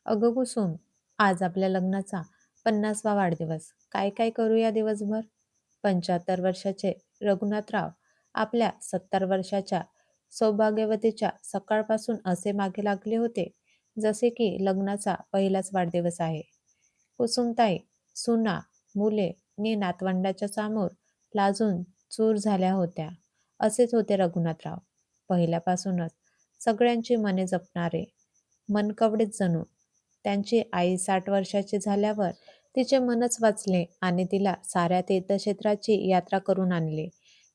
अगं कुसुम, आज आपल्या लग्नाचा 50वा वाढदिवस. काय काय करूया दिवसभर? 75 वर्षाचे रघुनाथराव आपल्या 70 वर्षाच्या सौभाग्यवतीच्या सकाळपासून असे मागे लागले होते, जसे की लग्नाचा पहिलाच वाढदिवस आहे. कुसुमताई, सुना, मुले नि नातवंडाच्या समोर लाजून चूर झाल्या होत्या. असेच होते रघुनाथराव. पहिल्यापासूनच सगळ्यांची मने जपणारे, मनकवडेच जणू. त्यांची आई 60 वर्षाची झाल्यावर तिचे मनच वाचले आणि तिला साऱ्या तीर्थक्षेत्राची यात्रा करून आणली.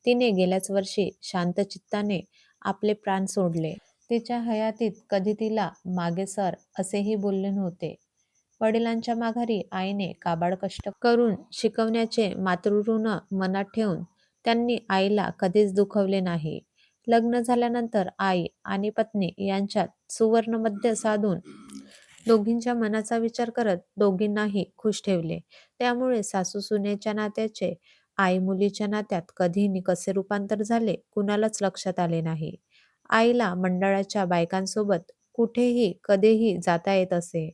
तिने गेल्याच वर्षी शांतचित्ताने आपले प्राण सोडले. तिच्या हयातीत कधी तिला मागे सर असेही बोलले नव्हते. वडिलांच्या माघारी आईने काबाड कष्ट करून शिकवण्याचे मातृऋण मनात ठेवून त्यांनी आईला कधीच दुखवले नाही. लग्न झाल्यानंतर आई आणि पत्नी यांच्यात सुवर्णमध्य साधून दोघींच्या मनाचा विचार करत दोघींनाही खुश ठेवले. त्यामुळे सासू-सुनेच्या नात्याचे आई-मुलीच्या नात्यात कधी नि कसे रूपांतर झाले कुणालाच लक्षात आले नाही. आईला मंडळाच्या बायकांसोबत कुठेही कधीही जाता येत असे.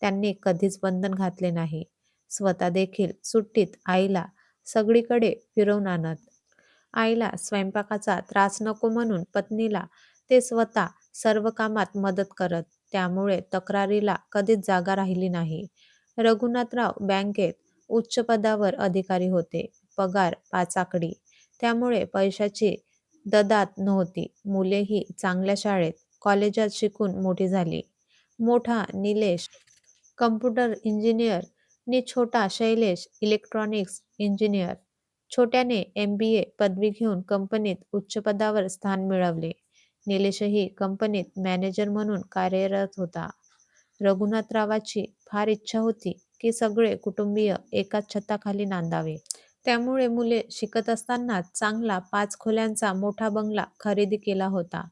त्यांनी कधीच बंधन घातले नाही. स्वतः देखील सुट्टीत आईला सगळीकडे फिरवून आणत. आईला स्वयंपाकाचा त्रास नको म्हणून पत्नीला ते स्वतः सर्व कामात मदत करत. त्यामुळे तक्रारीला कधीच जागा राहिली नाही. रघुनाथराव बँकेत उच्च पदावर अधिकारी होते. पगार 5 आकडी. त्यामुळे पैशाची ददात नव्हती. मुलेही चांगल्या शाळेत, कॉलेजात शिकून मोठी झाली. मोठा निलेश कम्प्युटर इंजिनियर नि छोटा शैलेश इलेक्ट्रॉनिक्स इंजिनियर. छोट्याने MBA पदवी घेऊन कंपनीत उच्च पदावर स्थान मिळवले. निलेशही कंपनीत मॅनेजर म्हणून कार्यरत होता. रघुनाथरावाची फार इच्छा होती की सगळे कुटुंबीय एकाच छताखाली नांदावे. त्यामुळे मुले शिकत असतानाच चांगला 5 खोल्यांचा मोठा बंगला खरेदी केला होता.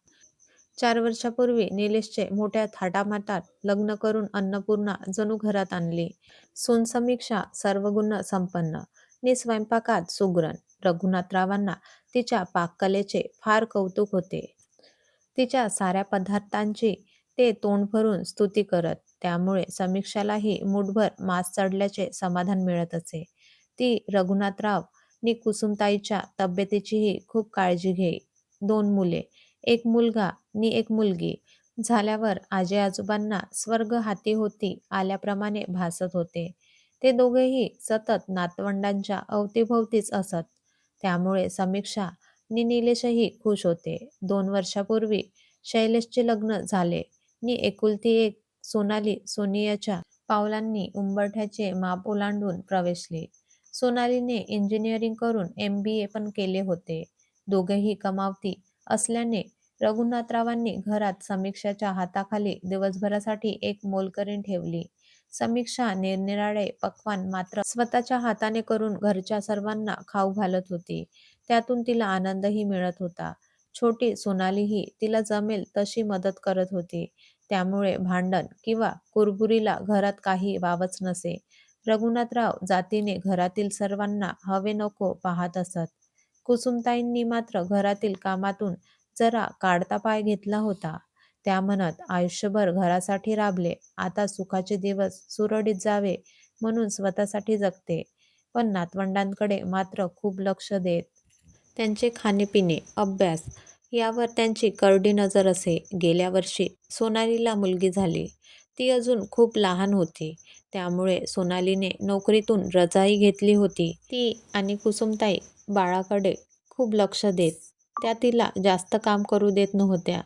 4 वर्षापूर्वी निलेशचे मोठ्या थाटामाटात लग्न करून अन्नपूर्णा जणू घरात आणली. सून समीक्षा सर्वगुण संपन्न नि स्वयंपाकात सुगरण. रघुनाथरावांना तिच्या पाककलेचे फार कौतुक होते. तिच्या साऱ्या पदार्थांची ते तोंड भरून स्तुती करत. त्यामुळे समीक्षालाही मूठभर मांस चढल्याचे समाधान मिळत असे. ती रघुनाथराव नि कुसुमताईच्या तब्येतीचीही खूप काळजी घेई. 2 मुले, 1 मुलगा नि 1 मुलगी झाल्यावर आजी आजोबांना स्वर्ग हाती होती आल्याप्रमाणे भासत होते. ते दोघेही सतत नातवंडांच्या अवतीभवतीच असत. त्यामुळे समीक्षा नि निलेशही खुश होते. 2 वर्षापूर्वी शैलेशचे लग्न झाले नि एकुलती एक सोनाली सोनियाच्या पावलांनी उंबरठ्याचे माप ओलांडून प्रवेशली. सोनालीने इंजिनिअरिंग करून MBA पण केले होते. दोघेही कमावती असल्याने रघुनाथरावांनी घरात समीक्षाच्या हाताखाली दिवसभरासाठी एक मोलकरीण ठेवली. समीक्षा निरनिराळे पक्वान्न मात्र स्वतःच्या हाताने करून घरच्या सर्वांना खाऊ घालत होती. त्यातून तिला आनंदही मिळत होता. छोटी सोनालीही तिला जमेल तशी मदत करत होती. त्यामुळे भांडण किंवा कुरबुरीला घरात काही वावच नसे. रघुनाथराव जातीने घरातील सर्वांना हवे नको पाहत असत. कुसुमताईंनी मात्र घरातील कामातून जरा काढता पाय घेतला होता. त्या म्हणत आयुष्यभर घरासाठी राबले, आता सुखाचे दिवस सुरळीत जावे म्हणून स्वतःसाठी जगते. पण नातवंडांकडे मात्र खूप लक्ष देत. त्यांचे खाणेपिणे, अभ्यास यावर त्यांची करडी नजर असे. गेल्या वर्षी सोनालीला मुलगी झाली. ती अजून खूप लहान होती. त्यामुळे सोनालीने नोकरीतून रजाही घेतली होती. ती आणि कुसुमताई बाळाकडे खूप लक्ष देत. त्या तिला जास्त काम करू देत नव्हत्या.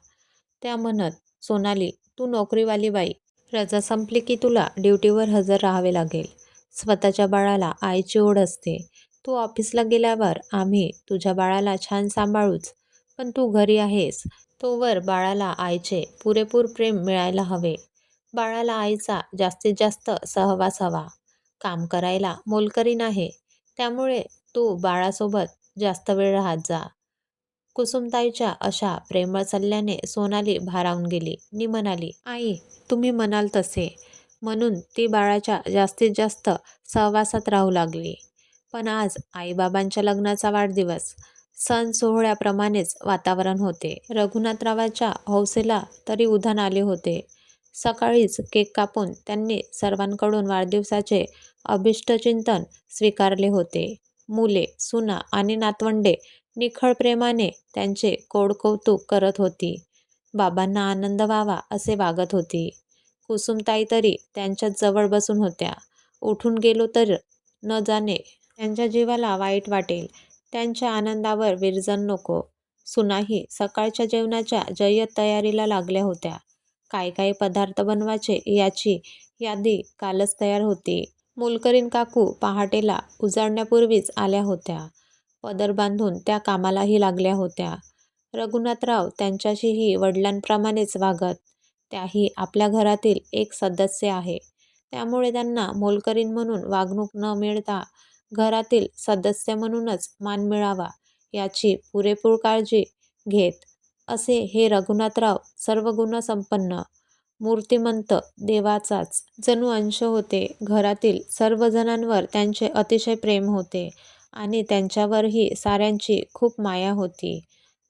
त्या म्हणत, सोनाली, तू नोकरीवाली बाई. रजा संपली की तुला ड्युटीवर हजर राहावे लागेल. स्वतःच्या बाळाला आईची ओढ असते. तू ऑफिसला गेल्यावर आम्ही तुझ्या बाळाला छान सांभाळूच, पण तू घरी आहेस तोवर बाळाला आईचे पुरेपूर प्रेम मिळायला हवे. बाळाला आईचा जास्तीत जास्त सहवास हवा. काम करायला मोलकरीण आहे, त्यामुळे तू बाळासोबत जास्त वेळ राहत जा. कुसुमताईच्या अशा प्रेमळ सल्ल्याने सोनाली भारावून गेली नि म्हणाली, आई, तुम्ही म्हणाल तसे. म्हणून ती बाळाच्या जास्तीत जास्त सहवासात राहू लागली. पण आज आईबाबांच्या लग्नाचा वाढदिवस. सण सोहळ्याप्रमाणेच वातावरण होते. रघुनाथरावांच्या हौसेला तरी उधाण आले होते. सकाळीच केक कापून त्यांनी सर्वांकडून वाढदिवसाचे अभिष्टचिंतन स्वीकारले होते. मुले, सुना आणि नातवंडे निखळ प्रेमाने त्यांचे कोडकौतुक करत होती. बाबांना आनंद व्हावा असे वागत होती. कुसुमताई तरी त्यांच्याच जवळ बसून होत्या. उठून गेलो तर न जाणे त्यांच्या जीवाला वाईट वाटेल. त्यांच्या आनंदावर विरजण नको. सुनाही सकाळच्या जेवणाच्या जय्यत तयारीला लागल्या होत्या. काय काय पदार्थ बनवायचे याची यादी कालच तयार होती. मोलकरीण काकू पहाटेला उजाडण्यापूर्वीच आल्या होत्या. पदर बांधून त्या कामालाही लागल्या होत्या. रघुनाथराव त्यांच्याशीही वडिलांप्रमाणेच वागत. त्याही आपल्या घरातील एक सदस्य आहे. त्यामुळे त्यांना मोलकरीण म्हणून वागणूक न मिळता घरातील सदस्य म्हणूनच मान मिळावा याची पुरेपूर काळजी घेत. असे हे रघुनाथराव सर्व गुणसंपन्न, मूर्तिमंत देवाचाच जणू अंश होते. घरातील सर्व जणांवर त्यांचे अतिशय प्रेम होते आणि त्यांच्यावरही साऱ्यांची खूप माया होती.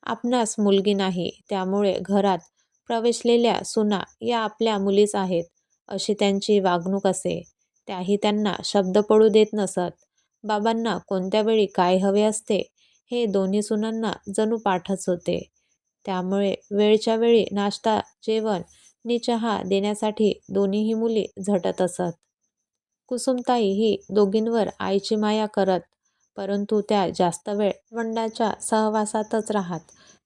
आपणास मुलगी नाही, त्यामुळे घरात प्रवेशलेल्या सुना या आपल्या मुलीच आहेत, अशी त्यांची वागणूक असे. त्याही त्यांना शब्द पडू देत नसत. बाबांना कोणत्या वेळी काय हवे असते हे दोन्ही सुनांना जणू पाठच होते. त्यामुळे वेळच्या वेळी नाश्ता, जेवण नि चहा देण्यासाठी दोन्हीही मुली झटत असत. कुसुमताई ही दोघींवर आईची माया करत, परंतु त्या जास्त वेळ वंडाच्या सहवासातच राहत.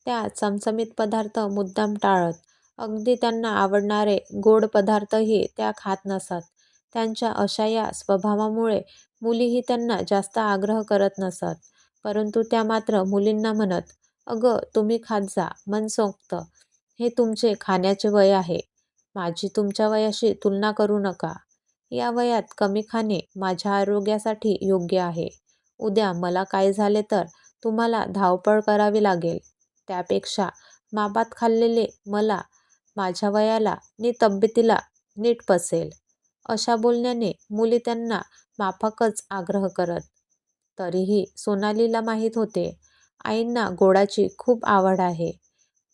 त्या चमचमीत पदार्थ मुद्दाम टाळत. अगदी त्यांना आवडणारे गोड पदार्थही त्या खात नसत. त्यांच्या अशा या स्वभावामुळे मुलीही त्यांना जास्त आग्रह करत नसत. परंतु त्या मात्र मुलींना म्हणत, "अगं, तुम्ही खात जा मनसोक्त. हे तुमचे खाण्याचे वय आहे. माझी तुमच्या वयाशी तुलना करू नका. या वयात कमी खाणे माझ्या आरोग्यासाठी योग्य आहे. उद्या मला काय झाले तर तुम्हाला धावपळ करावी लागेल. त्यापेक्षा मापात खाल्लेले मला माझ्या वयाला नि तब्येतीला नीट पचेल." अशा बोलण्याने मुली त्यांना माफकच आग्रह करत. तरीही सोनालीला माहीत होते, आईंना गोडाची खूप आवड आहे.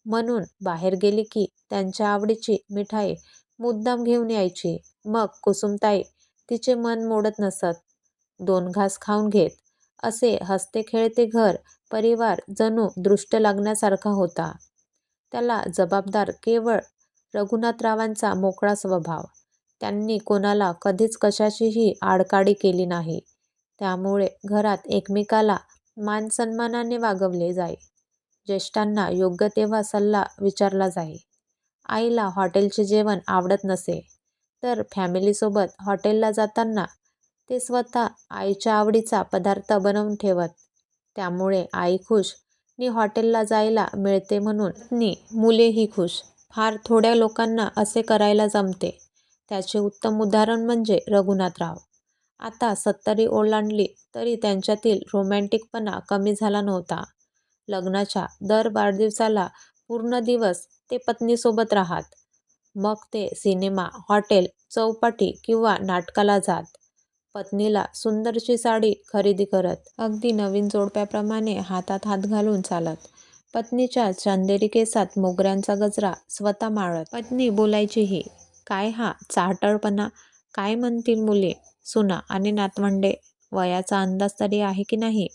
म्हणून बाहेर गेली की त्यांच्या आवडीची मिठाई मुद्दाम घेऊन यायची. मग कुसुमताई तिचे मन मोडत नसत. 2 घास खाऊन घेत. असे हसते खेळते घर परिवार जणू दृष्ट लागण्यासारखा होता. त्याला जबाबदार केवळ रघुनाथरावांचा मोकळा स्वभाव. त्यांनी कोणाला कधीच कशाचीही आडकाठी केली नाही. त्यामुळे घरात एकमेकाला मानसन्मानाने वागवले जाई. ज्येष्ठांना योग्य तेव्हा सल्ला विचारला जाई. आईला हॉटेलचे जेवण आवडत नसे, तर फॅमिलीसोबत हॉटेलला जाताना ते स्वतः आईच्या आवडीचा पदार्थ बनवून ठेवत. त्यामुळे आई खुश नि हॉटेलला जायला मिळते म्हणून पत्नी, मुलेही खुश. फार थोड्या लोकांना असे करायला जमते. त्याचे उत्तम उदाहरण म्हणजे रघुनाथराव. आता 70 ओलांडली तरी त्यांच्यातील रोमॅन्टिकपणा कमी झाला नव्हता. लग्नाच्या दर वाढदिवसाला पूर्ण दिवस ते पत्नीसोबत राहत. मग ते सिनेमा, हॉटेल, चौपाटी किंवा नाटकाला जात. पत्नीला सुंदरची साडी खरेदी करत. अगदी नवीन जोडप्याप्रमाणे हातात हात घालून चालत. पत्नीच्या चंदेरी केसात मोगऱ्यांचा गजरा स्वतः माळत. पत्नी बोलायचीही, "काय हा चाहटळपणा? काय म्हणतील मुले, सुना आणि नातवंडे? वयाचा अंदाज तरी आहे की नाही?"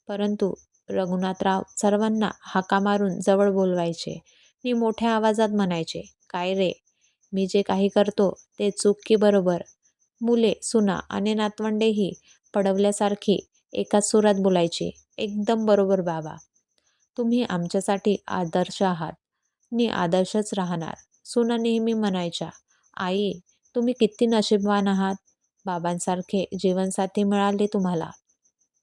परंतु रघुनाथराव सर्वांना हाका मारून जवळ बोलवायचे नि मोठ्या आवाजात म्हणायचे, "काय रे, मी जे काही करतो ते चूक की बरोबर?" मुले, सुना आणि नातवंडेही पडवल्यासारखी एकाच सुरात बोलायची, "एकदम बरोबर बाबा. तुम्ही आमच्यासाठी आदर्श आहात नि आदर्शच राहणार." सुना नेहमी म्हणायच्या, "आई, तुम्ही किती नशीबवान आहात. बाबांसारखे जीवनसाथी मिळाले तुम्हाला.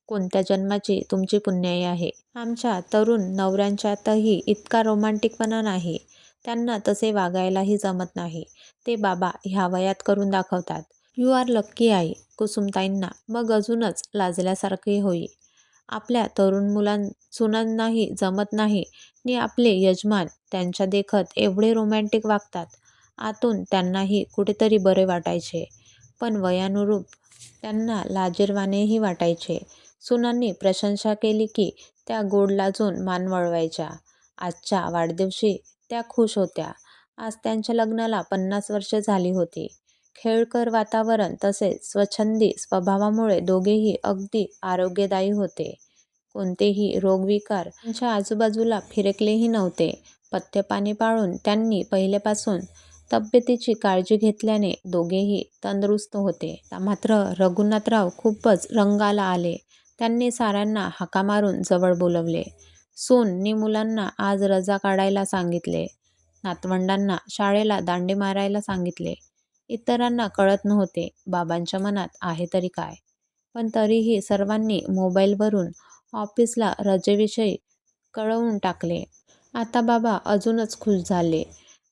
कोणत्या जन्माची तुमची पुण्याई आहे. आमच्या तरुण नवऱ्यांच्यातही इतका रोमॅन्टिकपणा नाही. त्यांना तसे वागायलाही जमत नाही. ते बाबा ह्या वयात करून दाखवतात. यू आर लक्की आई." कुसुमताईंना मग अजूनच लाजल्यासारखे होई. आपल्या तरुण सुनांनाही जमत नाही नि आपले यजमान त्यांच्या देखत एवढे रोमॅन्टिक वागतात. आतून त्यांनाही कुठेतरी बरे वाटायचे, पण वयानुरूप त्यांना लाजिरवाणेही वाटायचे. सुनांनी प्रशंसा केली की त्या गोड लाजून मान वळवायच्या. आजच्या वाढदिवशी त्या खुश होत्या. आज त्यांच्या लग्नाला 50 वर्षे झाली होती. खेळकर वातावरण तसेच स्वच्छंदी स्वभावामुळे दोघेही अगदी आरोग्यदायी होते. कोणतेही रोगविकार त्यांच्या आजूबाजूला फिरकलेही नव्हते. पथ्यपाणी पाळून त्यांनी पहिल्यापासून तब्येतीची काळजी घेतल्याने दोघेही तंदुरुस्त होते. मात्र रघुनाथराव खूपच रंगाला आले. त्यांनी साऱ्यांना हाका मारून जवळ बोलवले. सून नि मुलांना आज रजा काढायला सांगितले. नातवंडांना शाळेला दांडे मारायला सांगितले. इतरांना कळत नव्हते बाबांच्या मनात आहे तरी काय. पण तरीही सर्वांनी मोबाईलवरून ऑफिसला रजेविषयी कळवून टाकले. आता बाबा अजूनच खुश झाले.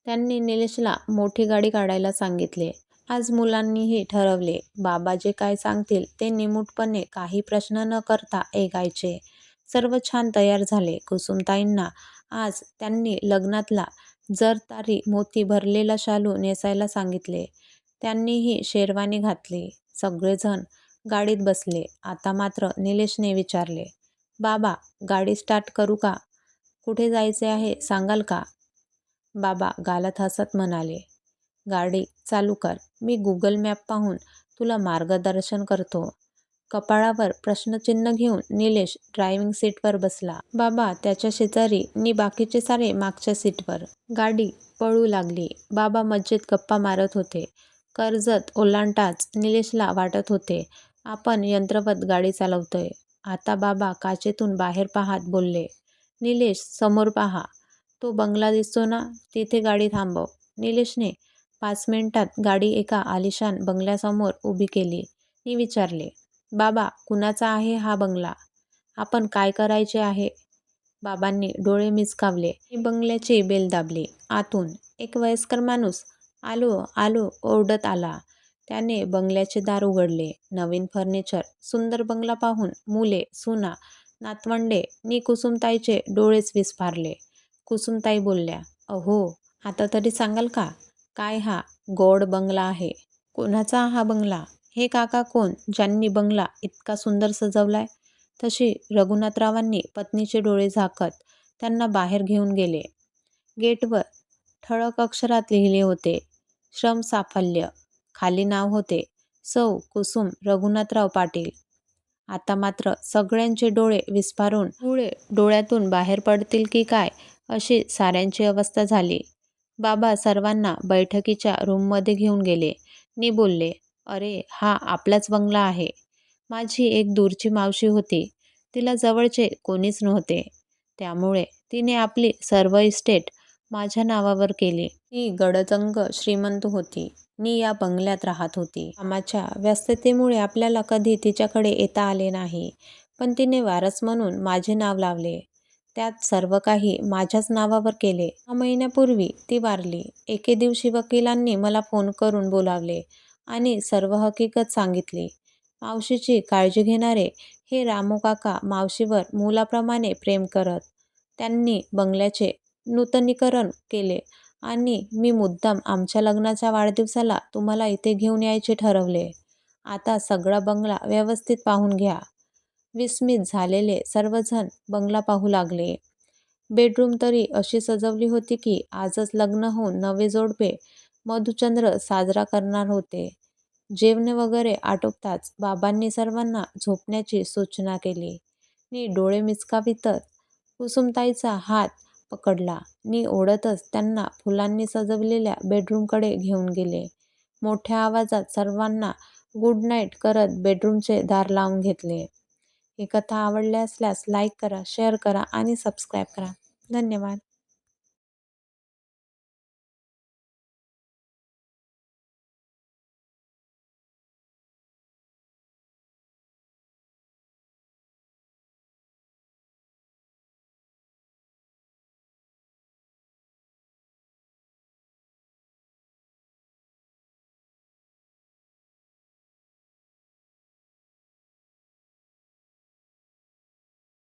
त्यांनी निलेशला मोठी गाडी काढायला सांगितले. आज मुलांनीही ठरवले बाबा जे काय सांगतील ते निमूटपणे काही प्रश्न न करता ऐकायचे. सर्व छान तयार झाले. कुसुमताईंना आज त्यांनी लग्नातला जरतारी मोती भरलेला शालू नेसायला सांगितले. त्यांनीही शेरवानी घातली. सगळेजण गाडीत बसले. आता मात्र निलेशने विचारले, बाबा गाडी स्टार्ट करू का? कुठे जायचे आहे सांगाल का? बाबा गालात हसत म्हणाले, गाडी चालू कर. मी गुगल मॅप पाहून तुला मार्गदर्शन करतो. कपाळावर प्रश्नचिन्ह घेऊन निलेश ड्रायव्हिंग सीटवर बसला. बाबा त्याच्या शेजारी नि बाकीचे सारे मागच्या सीटवर. गाडी पळू लागली. बाबा मजेत गप्पा मारत होते. कर्जत ओलांडताच निलेशला वाटत होते आपण यंत्रवत गाडी चालवतोय. आता बाबा काचेतून बाहेर पाहत बोलले, निलेश समोर पहा. तो बंगला दिसतो ना, तिथे गाडी थांबव. निलेशने 5 मिनिटात गाडी एका आलिशान बंगल्यासमोर उभी केली नि विचारले, बाबा कुणाचा आहे हा बंगला? आपण काय करायचे आहे? बाबांनी डोळे मिचकावले. बंगल्याची बेल दाबली. आतून एक वयस्कर माणूस आलो आलो ओरडत आला. त्याने बंगल्याचे दार उघडले. नवीन फर्निचर, सुंदर बंगला पाहून मुले, सुना, नातवंडे नि कुसुमताईचे डोळेच विस्फारले. कुसुमताई बोलल्या, अहो आता तरी सांगाल का, काय हा गोड बंगला आहे? कोणाचा हा बंगला? हे काका कोण ज्यांनी बंगला इतका सुंदर सजवलाय? तशी रघुनाथरावांनी पत्नीचे डोळे झाकत त्यांना बाहेर घेऊन गेले. गेटवर ठळक अक्षरात लिहिले होते, श्रम साफल्य. खाली नाव होते, सौ कुसुम रघुनाथराव पाटील. आता मात्र सगळ्यांचे डोळे विस्फारून मुळे डोळ्यातून बाहेर पडतील की काय अशी साऱ्यांची अवस्था झाली. बाबा सर्वांना बैठकीच्या रूममध्ये घेऊन गेले नि बोलले, अरे हा आपलाच बंगला आहे. माझी एक दूरची मावशी होती. तिला जवळचे कोणीच नव्हते. त्यामुळे तिने आपली सर्व इस्टेट माझ्या नावावर केली. ती गडतंग श्रीमंत होती नि या बंगल्यात राहत होती. कामाच्या व्यस्ततेमुळे आपल्याला कधी तिच्याकडे येता आले नाही. पण तिने वारस म्हणून माझे नाव लावले. त्यात सर्व काही माझ्याच नावावर केले. 6 महिन्यापूर्वी ती वारली. एके दिवशी वकिलांनी मला फोन करून बोलावले आणि सर्व हकीकत सांगितली. मावशीची काळजी घेणारे हे रामूकाका मावशीवर मुलाप्रमाणे प्रेम करत. त्यांनी बंगल्याचे नूतनीकरण केले आणि मी मुद्दाम आमच्या लग्नाच्या वाढदिवसाला तुम्हाला इथे घेऊन यायचे ठरवले. आता सगळा बंगला व्यवस्थित पाहून घ्या. विस्मित झालेले सर्वजण बंगला पाहू लागले. बेडरूम तरी अशी सजवली होती की आजच लग्न होऊन नवे जोडपे मधुचंद्र साजरा करणार होते. जेवणे वगैरे आटोपताच बाबांनी सर्वांना झोपण्याची सूचना केली नि डोळे मिचकावितच कुसुमताईचा हात पकडला नि ओढतच त्यांना फुलांनी सजवलेल्या बेडरूमकडे घेऊन गेले. मोठ्या आवाजात सर्वांना गुड नाईट करत बेडरूमचे दार लावून घेतले. ही कथा आवडली असल्यास लाईक करा, शेअर करा आणि सबस्क्राईब करा. धन्यवाद.